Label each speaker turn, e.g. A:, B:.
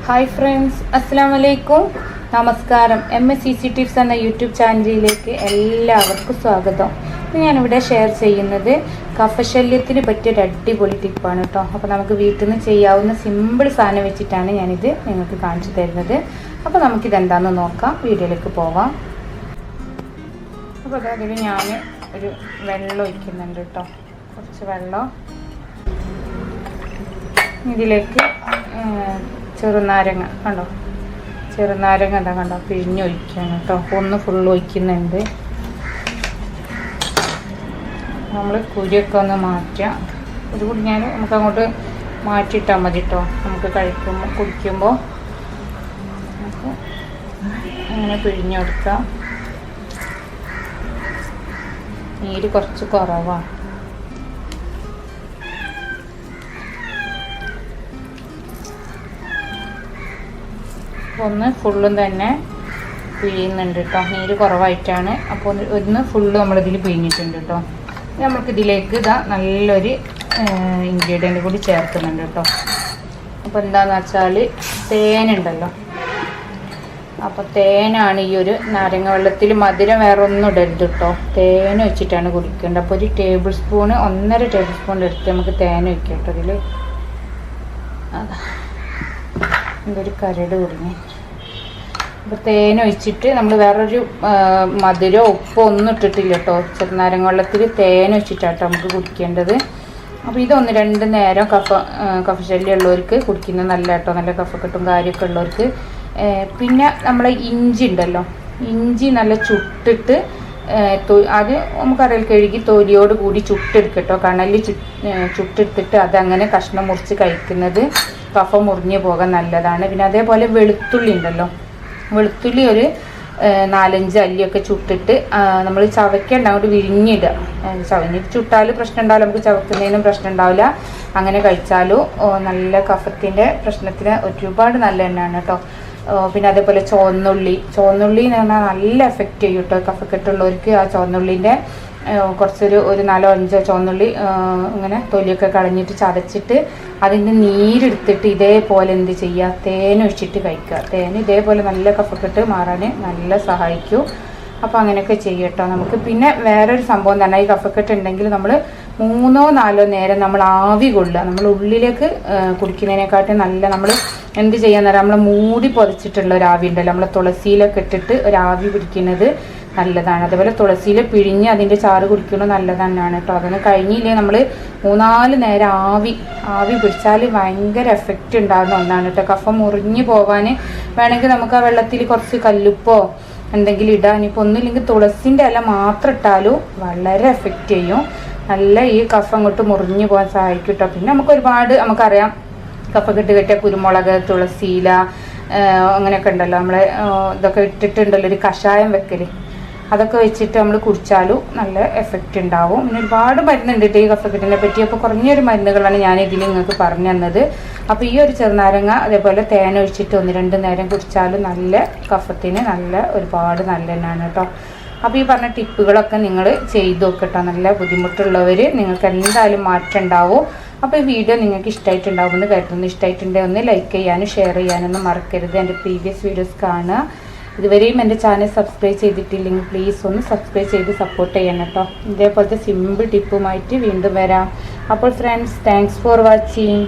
A: Hi friends, അസ്സലാമലൈക്കും, നമസ്കാരം. MSCC tips എന്ന യൂട്യൂബ് ചാനലിലേക്ക് എല്ലാവർക്കും സ്വാഗതം. ഞാനിവിടെ ഷെയർ ചെയ്യുന്നത് കഫശല്യത്തിന് പറ്റിയൊരു അടിപൊളി ടിപ്പാണ് കേട്ടോ. അപ്പോൾ നമുക്ക് വീട്ടിൽ നിന്ന് ചെയ്യാവുന്ന സിമ്പിൾ സാധനം വെച്ചിട്ടാണ് ഞാനിത് നിങ്ങൾക്ക് കാണിച്ചു തരുന്നത്. അപ്പോൾ നമുക്കിതെന്താണെന്ന് നോക്കാം, വീഡിയോയിലേക്ക് പോവാം. അപ്പോൾ അതിൽ ഞാൻ ഒരു വെള്ളം ഒഴിക്കുന്നുണ്ട് കേട്ടോ, കുറച്ച് വെള്ളം. ഇതിലേക്ക് ചെറുനാരങ്ങ കണ്ടോ, ചെറുനാരങ്ങ എന്താ കണ്ടോ പിഴിഞ്ഞൊഴിക്കുകയാണ് കേട്ടോ. ഒന്ന് ഫുള്ള് ഒഴിക്കുന്നുണ്ട്. നമ്മൾ കുരിയൊക്കെ ഒന്ന് മാറ്റാം. ഇതുകൂടി ഞാൻ നമുക്ക് അങ്ങോട്ട് മാറ്റിയിട്ടാൽ മതി കേട്ടോ. നമുക്ക് കുടിക്കുമ്പോൾ നമുക്ക് അങ്ങനെ പിഴിഞ്ഞെടുക്കാം. നീര് കുറച്ച് കുറവാണ്. ഒന്ന് ഫുള്ളും തന്നെ പിഴിയുന്നുണ്ട് കേട്ടോ, നീര് കുറവായിട്ടാണ്. അപ്പോൾ ഒന്ന് ഫുള്ള് നമ്മളിതിൽ പിഴിഞ്ഞിട്ടുണ്ട് കേട്ടോ. നമുക്കിതിലേക്ക് ഇതാ നല്ലൊരു ഇൻഗ്രീഡിയൻ്റ് കൂടി ചേർക്കുന്നുണ്ട് കേട്ടോ. അപ്പോൾ എന്താണെന്ന് വെച്ചാൽ തേനുണ്ടല്ലോ. അപ്പോൾ തേനാണ് ഈ ഒരു നാരങ്ങ വെള്ളത്തിൽ. മധുരം വേറെ ഒന്നും ഇടരുത് കേട്ടോ, തേൻ വെച്ചിട്ടാണ് കുടിക്കേണ്ടത്. അപ്പോൾ ഒരു 1.5 ടേബിൾ സ്പൂൺ എടുത്ത് നമുക്ക് തേൻ വയ്ക്കാം കേട്ടോ ഇതിൽ. അതാ എന്തൊരു കരട് കുടുങ്ങി. അപ്പോൾ തേൻ ഒഴിച്ചിട്ട് നമ്മൾ വേറൊരു മധുരമോ ഉപ്പോ ഒന്നും ഇട്ടിട്ടില്ല കേട്ടോ. ചെറുനാരങ്ങ വെള്ളത്തിൽ തേൻ ഒഴിച്ചിട്ടാട്ടോ നമുക്ക് കുടിക്കേണ്ടത്. അപ്പോൾ ഇതൊന്ന് 2 നേരം കഫശല്യം ഉള്ളവർക്ക് കുടിക്കുന്നത് നല്ല കേട്ടോ, നല്ല കഫക്കെട്ടും കാര്യമൊക്കെ ഉള്ളവർക്ക്. പിന്നെ നമ്മളെ ഇഞ്ചി ഉണ്ടല്ലോ, ഇഞ്ചി നല്ല ചുട്ടിട്ട് അത് നമുക്കറിയാം കഴുകി തൊലിയോട് കൂടി ചുട്ടെടുക്കട്ടോ. കണലിൽ ചുട്ടെടുത്തിട്ട് അതങ്ങനെ കഷ്ണം മുറിച്ച് കഴിക്കുന്നത് കഫം മുറിഞ്ഞു പോകാൻ നല്ലതാണ്. പിന്നെ അതേപോലെ വെളുത്തുള്ളി ഉണ്ടല്ലോ, വെളുത്തുള്ളി ഒരു 4-5 അല്ലിയൊക്കെ ചുട്ടിട്ട് നമ്മൾ ചവയ്ക്കണ്ട, അങ്ങോട്ട് വിരിഞ്ഞിടുക. ചവഞ്ഞിട്ട് ചുട്ടാൽ പ്രശ്നം ഉണ്ടാവില്ല, നമുക്ക് ചവക്കുന്നതിനും പ്രശ്നം ഉണ്ടാവില്ല. അങ്ങനെ കഴിച്ചാലും നല്ല കഫത്തിൻ്റെ പ്രശ്നത്തിന് ഒരുപാട് നല്ല എണ്ണയാണ് കേട്ടോ. പിന്നെ അതേപോലെ ചുവന്നുള്ളി എന്ന് പറഞ്ഞാൽ നല്ല എഫക്റ്റ് ചെയ്യും കേട്ടോ കഫക്കെട്ടുള്ളവർക്ക്. ആ ചുവന്നുള്ളിൻ്റെ കുറച്ചൊരു 4-5 ചുവന്നുള്ളി ഇങ്ങനെ തൊലിയൊക്കെ കളഞ്ഞിട്ട് ചതച്ചിട്ട് അതിൻ്റെ നീരെടുത്തിട്ട് ഇതേപോലെ എന്ത് ചെയ്യുക, തേൻ ഒഴിച്ചിട്ട് കഴിക്കുക. തേൻ ഇതേപോലെ നല്ല കഫക്കെട്ട് മാറാൻ നല്ല സഹായിക്കും. അപ്പോൾ അങ്ങനെയൊക്കെ ചെയ്യട്ടോ നമുക്ക്. പിന്നെ വേറൊരു സംഭവം തന്നെ, ഈ കഫക്കെട്ട് ഉണ്ടെങ്കിൽ നമ്മൾ 3-4 നേരം നമ്മൾ ആവി കൊള്ളുക. നമ്മൾ ഉള്ളിലേക്ക് കുടിക്കുന്നതിനെക്കാട്ടും നല്ല നമ്മൾ എന്ത് ചെയ്യാന്ന് പറയാം, നമ്മൾ മൂടി പൊതിച്ചിട്ടുള്ള ഒരു ആവി ഉണ്ടല്ലോ, നമ്മൾ തുളസിയിലൊക്കെ ഇട്ടിട്ട് ഒരു ആവി പിടിക്കുന്നത് നല്ലതാണ്. അതേപോലെ തുളസിയിൽ പിഴിഞ്ഞ് അതിൻ്റെ ചാറ് കുടിക്കുന്നത് നല്ലത് തന്നെയാണ് കേട്ടോ. അതൊന്നും കഴിഞ്ഞില്ലേ നമ്മൾ 3-4 നേരം ആവി പിടിച്ചാൽ ഭയങ്കര എഫക്റ്റ് ഉണ്ടാകുന്ന ഒന്നാണ് കേട്ടോ. കഫം മുറിഞ്ഞു പോകാൻ വേണമെങ്കിൽ നമുക്ക് ആ വെള്ളത്തിൽ കുറച്ച് കല്ലുപ്പോ എന്തെങ്കിലും ഇടാൻ. ഇപ്പോൾ ഒന്നുമില്ലെങ്കിൽ തുളസിൻ്റെ ഇല മാത്രം ഇട്ടാലും വളരെ എഫക്റ്റ് ചെയ്യും. നല്ല ഈ കഫം അങ്ങോട്ട് മുറിഞ്ഞു പോകാൻ സഹായിക്കും കേട്ടോ. പിന്നെ നമുക്കറിയാം കഫക്കെട്ട് കെട്ടിയ കുരുമുളക്, തുളസിയില അങ്ങനെയൊക്കെ ഉണ്ടല്ലോ, നമ്മളെ ഇതൊക്കെ ഇട്ടിട്ടുണ്ടല്ലോ ഒരു കഷായം വെക്കൽ. അതൊക്കെ വെച്ചിട്ട് നമ്മൾ കുടിച്ചാലും നല്ല എഫക്റ്റ് ഉണ്ടാവും. പിന്നെ ഒരുപാട് മരുന്നുണ്ട് ഈ കഫക്കെട്ടിനെ പറ്റി. അപ്പോൾ കുറഞ്ഞൊരു മരുന്നുകളാണ് ഞാൻ ഇതിൽ നിങ്ങൾക്ക് പറഞ്ഞു തന്നത്. അപ്പോൾ ഈ ഒരു ചെറുനാരങ്ങ അതേപോലെ തേൻ ഒഴിച്ചിട്ട് 1-2 നേരം കുടിച്ചാലും നല്ല കഫത്തിന് ഒരുപാട് നല്ല തന്നെയാണ് കേട്ടോ. അപ്പോൾ ഈ പറഞ്ഞ ടിപ്പുകളൊക്കെ നിങ്ങൾ ചെയ്ത് നോക്കട്ടോ. നല്ല ബുദ്ധിമുട്ടുള്ളവർ നിങ്ങൾക്ക് എന്തായാലും മാറ്റം ഉണ്ടാവും. അപ്പോൾ ഈ വീഡിയോ നിങ്ങൾക്ക് ഇഷ്ടമായിട്ടുണ്ടാവുമെന്ന് കരുതുന്നു. ഇഷ്ടമായിട്ടുണ്ടെങ്കിൽ ഒന്ന് ലൈക്ക് ചെയ്യാനും ഷെയർ ചെയ്യാനൊന്നും മറക്കരുത്. എൻ്റെ പ്രീവിയസ് വീഡിയോസ് കാണുക. ഇതുവരെയും എൻ്റെ ചാനൽ സബ്സ്ക്രൈബ് ചെയ്തിട്ടില്ലെങ്കിൽ പ്ലീസ് ഒന്ന് സബ്സ്ക്രൈബ് ചെയ്ത് സപ്പോർട്ട് ചെയ്യണം കേട്ടോ. ഇതേപോലത്തെ സിമ്പിൾ ടിപ്പുമായിട്ട് വീണ്ടും വരാം. അപ്പോൾ ഫ്രണ്ട്സ്, താങ്ക്സ് ഫോർ വാച്ചിങ്.